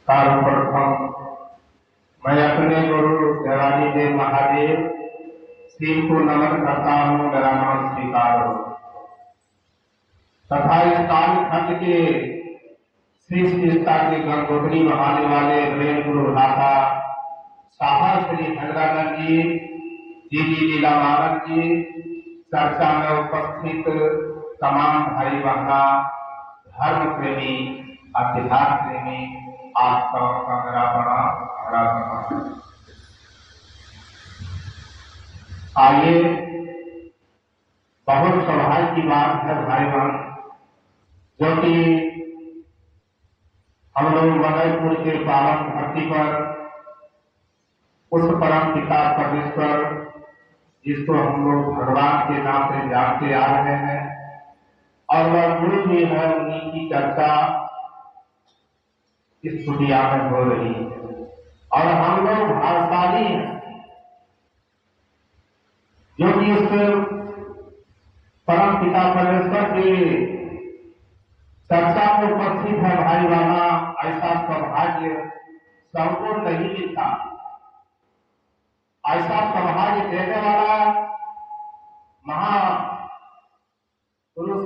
सर्वप्रथम मैं अपने गुरु देवानी देव महादेव श्री को नमन करता हूँ। मेरा नाम स्वीकार हो तथा इस कालखंड के श्री श्रीता की गंगोत्री बहाने वाले प्रेम गुरु भ्राता साहब श्री भद्रानंद जी जी लीला मानव जी, चर्चा में उपस्थित तमाम भाई बहना, धर्म प्रेमी, अध्यात्म प्रेमी, आप सबका मेरा बड़ा नमस्कार। आइए, बहुत सौभाग्य की बात है भाई बहन, जो कि हम लोग मदयपुर के पावन धरती पर उस परम पिता परमेश्वर जिसको हम लोग भगवान के नाम से जानते आ रहे हैं और वह गुरु भी है, उन्हीं की चर्चा इस दुनिया में हो रही है और हम लोग भाग्यशाली हैं जो कि उस परम पिता परमेश्वर के चर्चा में उपस्थित है। भाई वाला ऐसा सौभाग्य सबको नहीं मिलता। ऐसा सौभाग्य देने वाला महापुरुष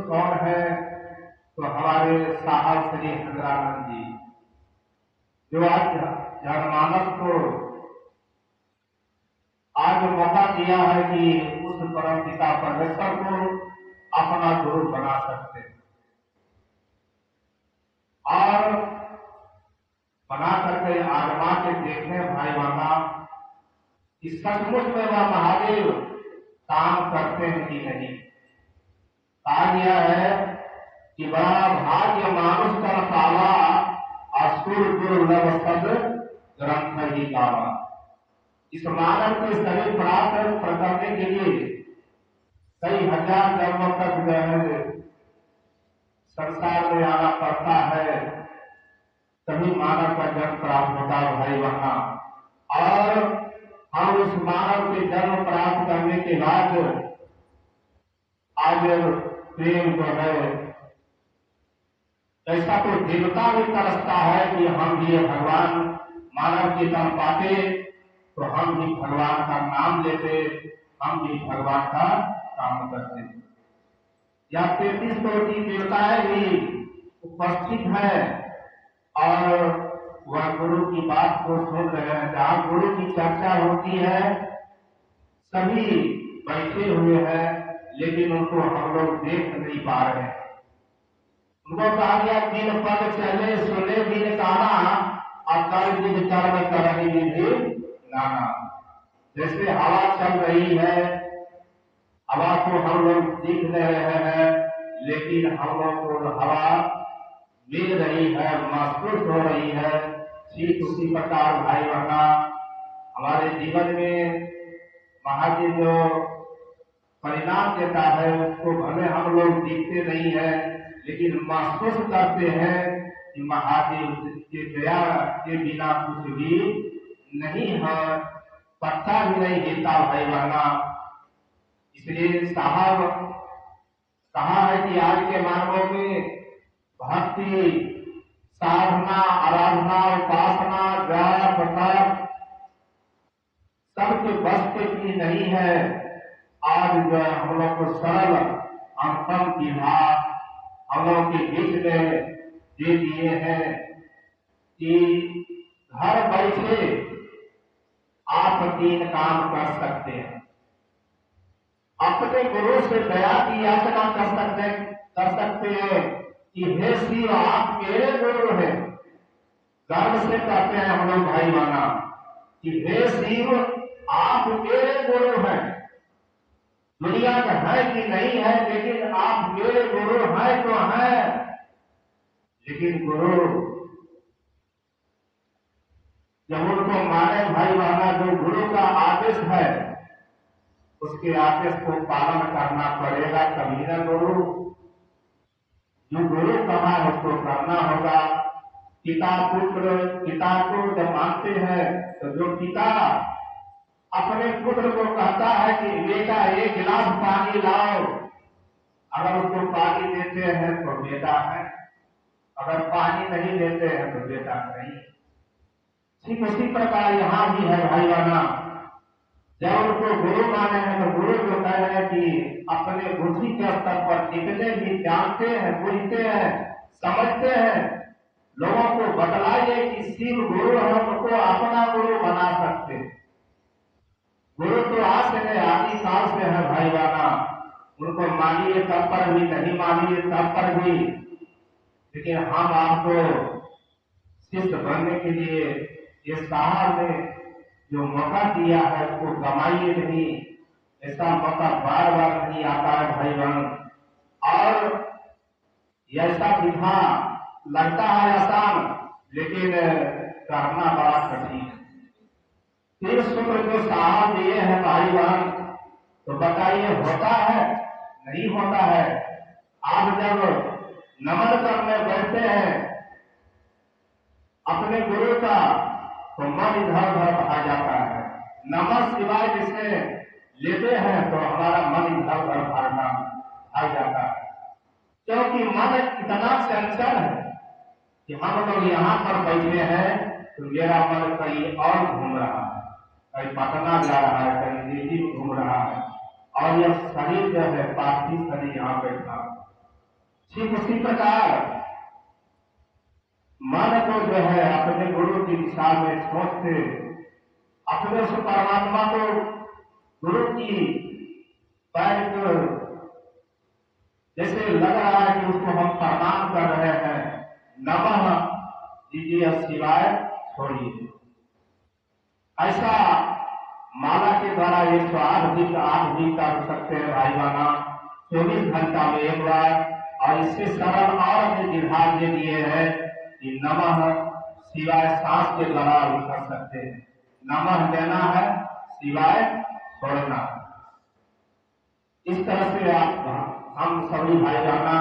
कौन है? तो हमारे साहब श्री भद्रानंद जी, जो आज जनमानस को आज मौका दिया है कि उस परम पिता परमेश्वर को अपना गुरु बना सकते हैं और बना करके आजमा के देखें भाई बहना कि सचमुच में वह महादेव काम करते हैं कि नहीं। कहा गया है कि बड़ा भाग्य मानुष कर पावा, असुर दुर्लभ सद ग्रंथ ही गावा। इस मानव के शरीर प्राप्त करने के लिए कई हजार जन्मों तक संसार में आना पड़ता है, तभी मानव का जन्म प्राप्त होता है भाई वहां। और हम उस मानव के जन्म प्राप्त करने के बाद आज प्रेम जो है, ऐसा तो देवता भी तरसता है कि हम भी भगवान मानव की तरफ पाते तो हम भी भगवान का नाम लेते, हम भी भगवान का काम करते। या 33 कोटि देवताएं भी उपस्थित है और वह गुरु की बात को सुन रहे हैं। जहाँ गुरु की चर्चा होती है सभी बैठे हुए हैं, लेकिन उनको हम लोग देख नहीं पा रहे हैं। उनको कहा गया दिन पद चले सुने दिन काना और कर दिन कर्म करनी भी नाना। जैसे हवा चल रही है, हवा को हम लोग देख नहीं रहे हैं, लेकिन हम लोग को हवा मिल रही है, महसूस हो रही है। ठीक उसी प्रकार भाई बहना हमारे जीवन में महादेव जो परिणाम देता है उसको भले हम लोग देखते नहीं है, लेकिन महसूस करते हैं कि महादेव के दया के बिना कुछ भी नहीं है, पत्ता भी नहीं हिलता भाई बहना। इसलिए साहब कहा है कि आज के मानवों में भक्ति, साधना, आराधना, उपासना, जाप, तप सबके बस के भी नहीं है। आज जो हम लोग को सरल अंतम की बात हम लोग के बीच में दे दिए हैं कि घर बैठे आप 3 काम कर सकते हैं। अपने गुरु से दया की याचना कर सकते हैं कि हे शिव आप मेरे गुरु हैं। गर्व से कहते हैं हम लोग भाई बहना कि हे शिव आप मेरे गुरु हैं। दुनिया में है कि नहीं है, लेकिन आप मेरे गुरु हैं तो हैं। लेकिन गुरु जब उनको माने भाई बहना, जो गुरु का आदेश है उसके आदेश को पालन करना पड़ेगा, तभी न गुरु। जो गुरु कहा उसको करना होगा। पिता को जब मानते हैं तो जो पिता अपने पुत्र को कहता है कि बेटा 1 गिलास पानी लाओ, अगर उसको पानी देते हैं तो बेटा है, अगर पानी नहीं देते हैं तो बेटा नहीं। ठीक उसी प्रकार यहाँ भी है भाई बहना, जब उनको गुरु माने हैं तो गुरु जो कह रहे हैं कि अपने बुद्धि के स्तर पर जितने भी जानते हैं, बुझते हैं, समझते हैं, लोगों को बतलाइए कि शिव गुरु है, उनको अपना गुरु बना सकते हैं। गुरु तो आज से नहीं, आदि काल से है भाई बहना, उनको मानिए तब पर भी, नहीं मानिए तब पर भी, लेकिन हम आपको शिष्य बनने के लिए ये साहब ने जो मौका दिया है उसको गमाइए नहीं। ऐसा मौका बार बार नहीं आता है भाई बहन, और ऐसा विधा लगता है आसान, लेकिन करना बड़ा कठिन है। तीन सूत्र जो साहब दिए हैं भाई बहन, तो बताइए होता है नहीं होता है? आप जब नमन करने बैठते हैं अपने गुरु का तो मन इधर उधर भा जाता है। नमः शिवाय जिसे लेते हैं तो हमारा मन इधर उधर भागना आ जाता है, क्योंकि मन इतना चंचल है कि हम लोग यहाँ पर बैठे हैं तो मेरा मन कहीं और घूम रहा है, कहीं पटना जा रहा है, कहीं दिल्ली में घूम रहा है, और यह शरीर जो है पार्थिव शरीर यहाँ बैठा। ठीक उसी प्रकार मन को जो है अपने गुरु की दिशा में सोचते, अपने उस परमात्मा को गुरु की पैर को जैसे लग रहा है कि उसको हम प्रणाम कर रहे हैं, नमः दीजिए शिवाय छोड़िए। ऐसा माला के द्वारा 108 दिन 8 दिन कर सकते हैं भाई बहना, 24 घंटा में एक बार। और इससे सरल और भी विधान ये दिए हैं कि नमः शिवाय सांस के द्वारा भी कर सकते हैं। नमः लेना है, शिवाय छोड़ना। इस तरह से आप हम सभी भाई बहना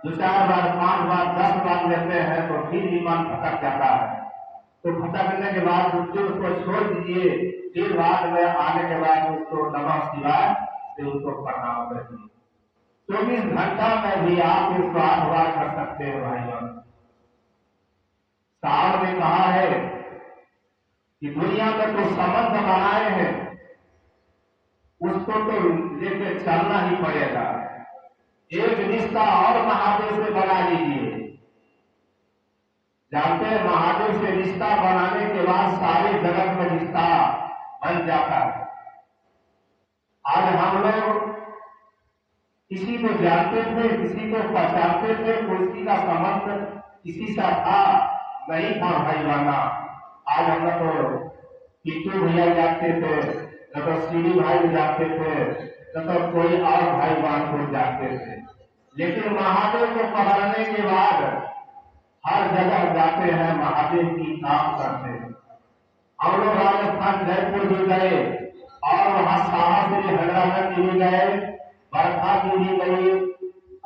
2-4 बार 5 बार 10 बार लेते हैं तो फिर भी मन भटक जाता है। तो भटकने के बाद उसको छोड़ दीजिए, फिर बाद में आने के बाद उसको नमः शिवाय से उसको प्रणाम कर दीजिए। 24 घंटा में भी आप इसको 8 बार कर सकते हैं भाई बहन। साहब ने कहा है कि दुनिया में तो संबंध बनाए हैं, उसको तो लेके चलना ही पड़ेगा। एक रिश्ता और महादेव से बना लीजिए। जानते हैं महादेव से रिश्ता बनाने के बाद सारे जगत में रिश्ता बन जाता है। आज हम लोग किसी को जानते थे, किसी को पहचानते थे, किसी का संबंध किसी से था नहीं था भाई बहना। आज हम लोग पिट्टू भैया जाते थे, न तो सीढ़ी भाई जाते थे, न तो कोई और भाई बहन को जाते थे, लेकिन महादेव को पकड़ने के बाद हर जगह जाते हैं, महादेव की काम करते हैं। हम लोग राजस्थान जयपुर भी गए और वहां साहसी हैदराबाद भी गए, बरखा भी गई,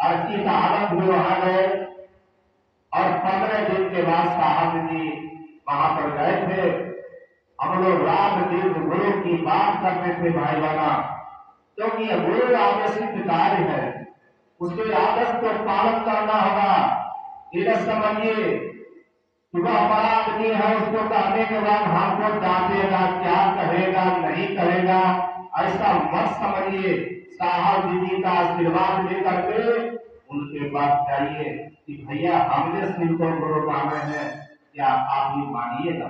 अर्चित आनंद भी वहां गए, और 15 दिन के बाद साहब जी वहां पर गए थे। हम लोग रात दिन गुरु की बात करते थे भाई बहना, क्योंकि यह गुरु आदेशित कार्य है, उसके आदेश को पालन करना होगा। इधर समझिए कि वह बड़ा आदमी है, उसको कहने के बाद हमको डांटेगा, क्या कहेगा नहीं कहेगा, ऐसा मत समझिए। साहब जी का आशीर्वाद लेकर के उनके पास जाइए कि भैया हमने सिंह को गुरु माने हैं, क्या आप ही मानिएगा?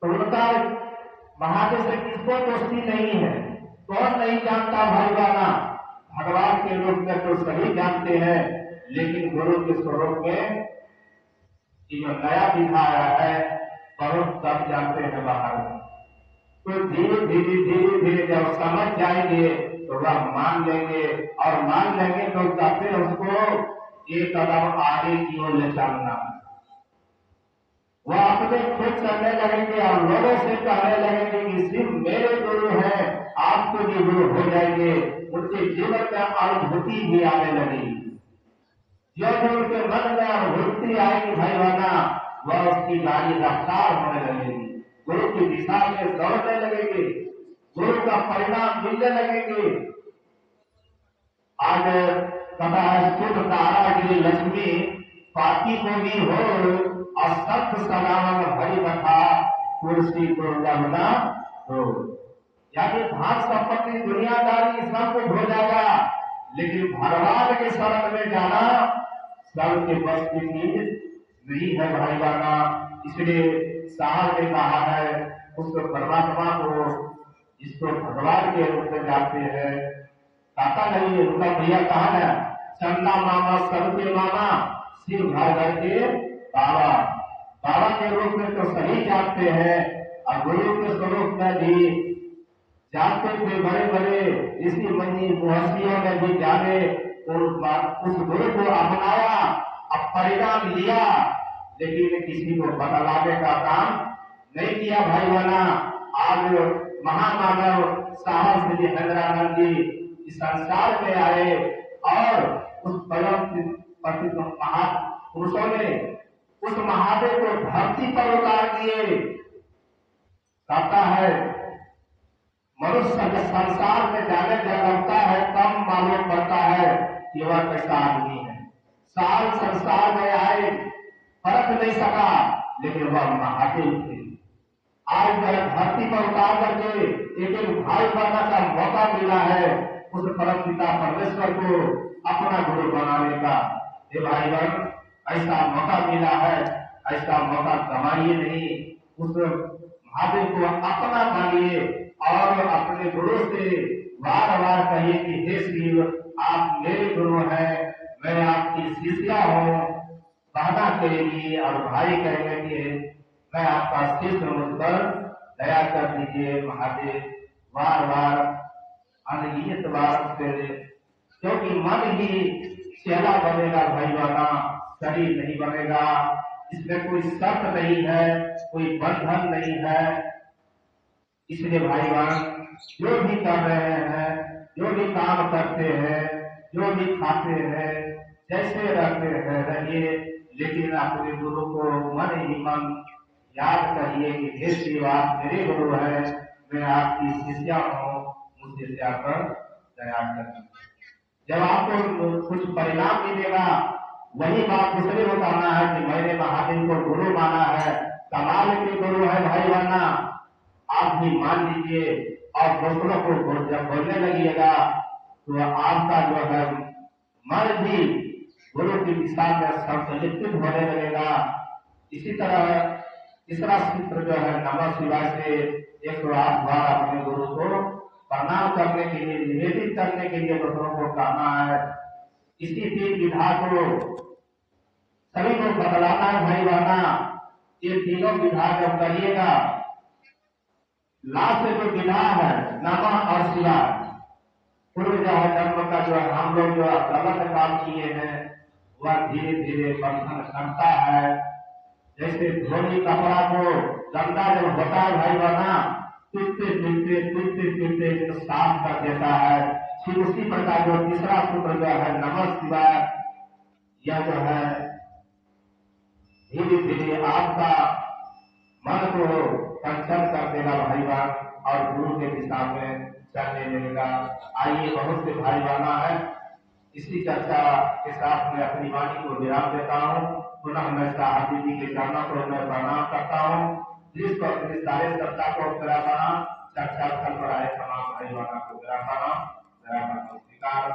तो उनका महादेव से किसको दोस्ती नहीं है, कौन नहीं जानता भाई बहना। भगवान के रूप में तो सभी जानते हैं, लेकिन गुरु के स्वरूप में जो नया विधा आया है बहुत सब जानते हैं बाहर में। तो धीरे धीरे जब समझ जाएंगे तो वह मान लेंगे, और मान लेंगे तो कहते उसको एक कदम आगे की ओर ले चलना। वह अपने खुद करने लगेंगे और लोगों से कहने लगेंगे कि सिर्फ मेरे गुरु हैं, आपको भी गुरु हो जाएंगे। उनके जीवन में अनुभूति भी आने लगेगी। जब उनके मन में अनुभूति आएगी भाई बहना, वह उसकी गाड़ी रफ्तार होने लगेगी, गुरु की दिशा में दौड़ने लगेगी, गुरु का परिणाम मिलने लगेंगे। आज कथा है शुद्ध तारा गिरी लक्ष्मी पाती को भी हो असत सदावन हरि कथा कुर्सी दुर्लभना हो। यानी धन संपत्ति दुनियादारी सबको हो जाएगा, लेकिन भगवान के शरण में जाना सबके बस की चीज नहीं है भाई बहना। इसलिए साहब ने कहा है उस परमात्मा को जिसको भगवान के रूप में जाते हैं, कहता नहीं है उनका भैया कहा ना, चंदा मामा सबके मामा शिव घर घर के बाबा। बाबा के रूप में तो सही जानते हैं, और गुरु के स्वरूप में भी जानते थे। बड़े बड़े ऋषि मुनि महर्षियों ने भी जाने और उस गुरु को अपनाया, अब परिणाम लिया, लेकिन किसी को बतलाने का काम नहीं किया भाई बहना। आज महामानव साहब श्री हरिरानंद जी इस संसार में आए और उस परम महापुरुषों ने उस महादेव को धरती पर उतार दिए। कहता है मनुष्य जब संसार में जाने लगता है तब मालूम पड़ता है कि वह कैसा आदमी है। साल संसार में आए फर्क नहीं सका, लेकिन वह महादेव थे। आज मेरा धरती पर उतार करके एक भाई बनने का मौका मिला है उस परम पिता परमेश्वर को अपना गुरु बनाने का। ये भाई बहन ऐसा मौका मिला है, ऐसा मौका गंवाइए नहीं। उस महादेव को अपना मानिए और अपने गुरु से बार बार कहिए कि हे शिव आप मेरे गुरु हैं, मैं आपकी शिष्या हूँ। कहना कहेगी और भाई कहेंगे कि मैं आपका शिष्य मुझ पर दया कर दीजिए महादेव। बार बार अनगिनत बार से, क्योंकि मन ही चेला बनेगा भाई बहना, शरीर नहीं बनेगा। इसमें कोई शर्त नहीं है, कोई बंधन नहीं है। इसलिए भाई बहन जो भी कर रहे हैं, जो भी काम करते हैं, जो भी खाते हैं, जैसे रहते हैं रहिए, लेकिन अपने गुरु को मन ही मन याद करिए कि हे शिव आप मेरे गुरु हैं, मैं आपकी शिष्या हूँ, मुझे शिष्या पर दया करिए। जब आपको कुछ परिणाम मिलेगा वही बात दूसरे को कहना है कि मैंने महादेव को गुरु माना है, कमाल के गुरु है भाई बहना। आप भी मान लीजिए और दूसरों को जब बोलने लगिएगा तो आपका जो है मन भी गुरु की दिशा में संतुलित होने लगेगा। इसी तरह तीसरा सूत्र जो है नमः शिवाय से 108 बार अपने गुरु को प्रणाम करने के लिए, निवेदित करने के लिए दूसरों को कहना है। इसी तीन विधा को सभी को बदलाना है भाई बहना। ये तीनों विधा जब करिएगा, लास्ट जो विधा है नमः और शिवाय, पूर्व जो है जन्म का जो हम लोग जो गलत काम किए हैं वह धीरे धीरे बंधन करता है। जैसे धोनी कपड़ा को गंदा जब होता है भाई बहना, टूटते तो साफ कर देता है। फिर उसी प्रकार जो तीसरा सूत्र जो है नमः शिवाय, यह जो है धीरे धीरे आपका मन को कंचन कर देगा भाई बहन और गुरु के दिशा में चलने लगेगा। आइए बहुत से भाई बहना है, इसी चर्चा के साथ मैं अपनी वाणी को विराम देता हूँ। पुनः मैं साहब जी के चरणों को मैं प्रणाम करता हूँ। जिसको अपनी सारे चर्चा को कराना, चर्चा फल पर आए तमाम भाई बहना को विराम स्वीकार।